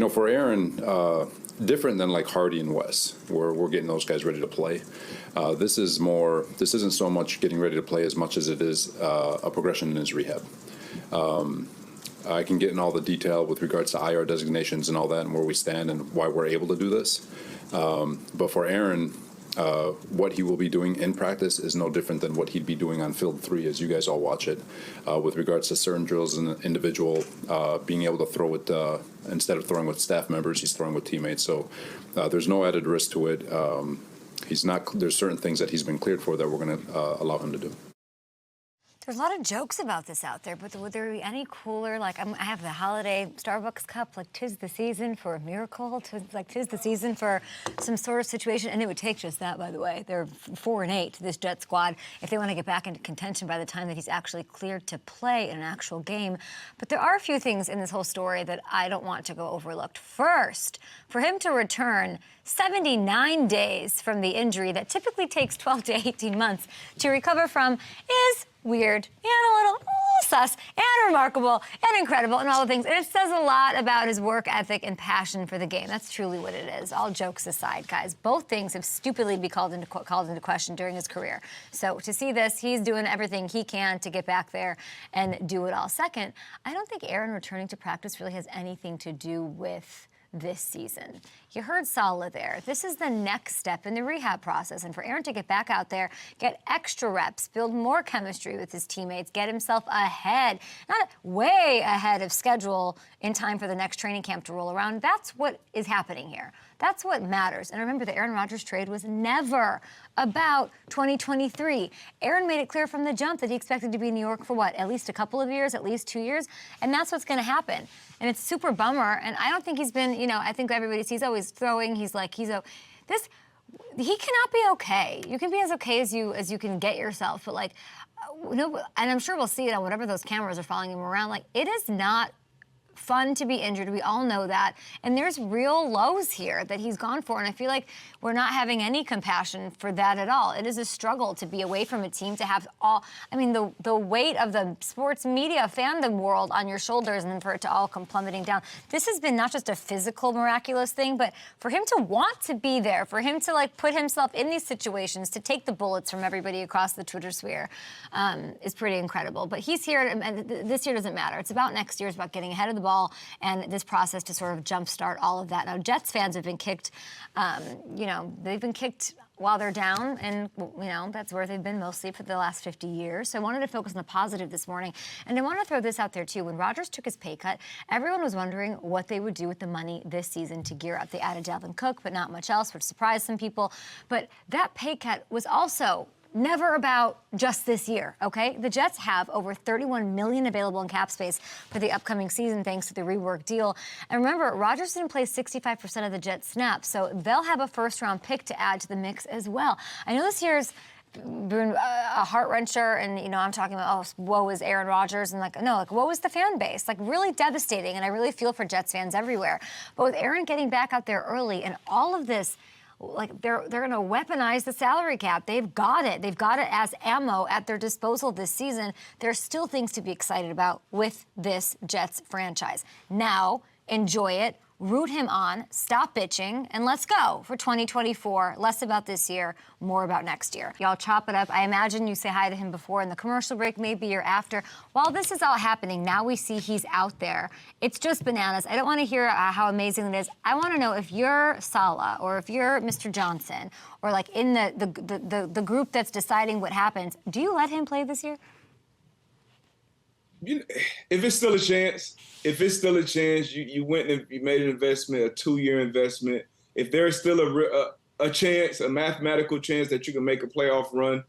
For Aaron, different than like Hardy and Wes, where we're getting those guys ready to play. This isn't so much getting ready to play as much as it is a progression in his rehab. I can get in all the detail with regards to IR designations and all that and where we stand and why we're able to do this. But for Aaron, what he will be doing in practice is no different than what he'd be doing on Field 3 as you guys all watch it. With regards to certain drills and individual, being able to throw it, instead of throwing with staff members, he's throwing with teammates. So there's no added risk to it. There's certain things that he's been cleared for that we're going to allow him to do. There's a lot of jokes about this out there, but would there be any cooler? Like, I have the holiday Starbucks cup, like, 'tis the season for a miracle, 'tis the season for some sort of situation. And it would take just that, by the way. They're 4-8, this Jet squad, if they want to get back into contention by the time that he's actually cleared to play in an actual game. But there are a few things in this whole story that I don't want to go overlooked. First, for him to return 79 days from the injury that typically takes 12 to 18 months to recover from is weird and a little sus and remarkable and incredible and all the things. And it says a lot about his work ethic and passion for the game. That's truly what it is. All jokes aside, guys, both things have stupidly been called into question during his career. So to see this, he's doing everything he can to get back there and do it all. Second, I don't think Aaron returning to practice really has anything to do with this season. You heard Saleh there. This is the next step in the rehab process. And for Aaron to get back out there, get extra reps, build more chemistry with his teammates, get himself ahead, not way ahead of schedule in time for the next training camp to roll around. That's what is happening here. That's what matters. And remember, the Aaron Rodgers trade was never about 2023. Aaron made it clear from the jump that he expected to be in New York for what, at least a couple of years, at least 2 years? And that's what's going to happen. And it's super bummer. And I don't think he's been, I think everybody sees always throwing. He cannot be okay. You can be as okay as you can get yourself. But and I'm sure we'll see it on whatever those cameras are following him around. Like, it is not fun to be injured. We all know that. And there's real lows here that he's gone for. And I feel like we're not having any compassion for that at all. It is a struggle to be away from a team, to have the weight of the sports media fandom world on your shoulders, and then for it to all come plummeting down. This has been not just a physical miraculous thing, but for him to want to be there, for him to put himself in these situations, to take the bullets from everybody across the Twitter sphere is pretty incredible. But he's here, and this year doesn't matter. It's about next year. It's about getting ahead of the ball and this process to sort of jumpstart all of that. Now, Jets fans have been kicked, they've been kicked while they're down, and, that's where they've been mostly for the last 50 years. So I wanted to focus on the positive this morning. And I want to throw this out there, too. When Rodgers took his pay cut, everyone was wondering what they would do with the money this season to gear up. They added Dalvin Cook, but not much else, which surprised some people. But that pay cut was also never about just this year, okay? The Jets have over $31 million available in cap space for the upcoming season thanks to the rework deal. And remember, Rodgers didn't play 65% of the Jets snaps, so they'll have a first-round pick to add to the mix as well. I know this year's been a heart-wrencher, and, I'm talking about, woe is Aaron Rodgers, and woe is the fan base. Really devastating, and I really feel for Jets fans everywhere. But with Aaron getting back out there early and all of this, they're going to weaponize the salary cap. They've got it. They've got it as ammo at their disposal this season. There's still things to be excited about with this Jets franchise. Now, enjoy it. Root him on, stop bitching, and let's go for 2024. Less about this year, more about next year. Y'all chop it up. I imagine you say hi to him before in the commercial break, maybe or after. While this is all happening, now we see he's out there. It's just bananas. I don't want to hear how amazing it is. I want to know if you're Saleh or if you're Mr. Johnson or in the group that's deciding what happens, do you let him play this year? If it's still a chance, you went and you made an investment, a 2-year investment. If there's still a chance, a mathematical chance that you can make a playoff run,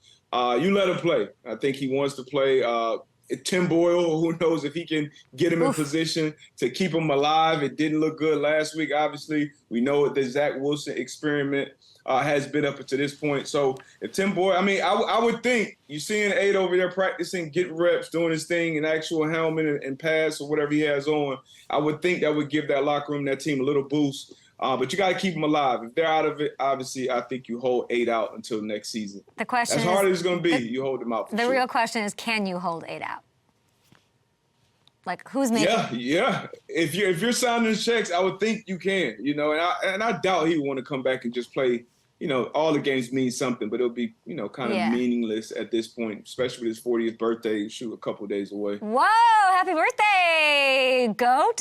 you let him play. I think he wants to play. Tim Boyle, who knows if he can get him in position to keep him alive. It didn't look good last week, obviously. We know the Zach Wilson experiment has been up to this point. So if Tim Boyle, I would think you're seeing Aid over there practicing, getting reps, doing his thing in actual helmet and pads or whatever he has on. I would think that would give that locker room, that team a little boost. But you got to keep them alive. If they're out of it, obviously, I think you hold 8 out until next season. The question as hard as it's going to be, you hold them out. The real question is, can you hold 8 out? Like, who's making? Yeah. If you're signing checks, I would think you can. And I doubt he would want to come back and just play. All the games mean something, but it'll be kind of meaningless at this point, especially with his 40th birthday. Shoot, a couple days away. Whoa! Happy birthday, GOAT!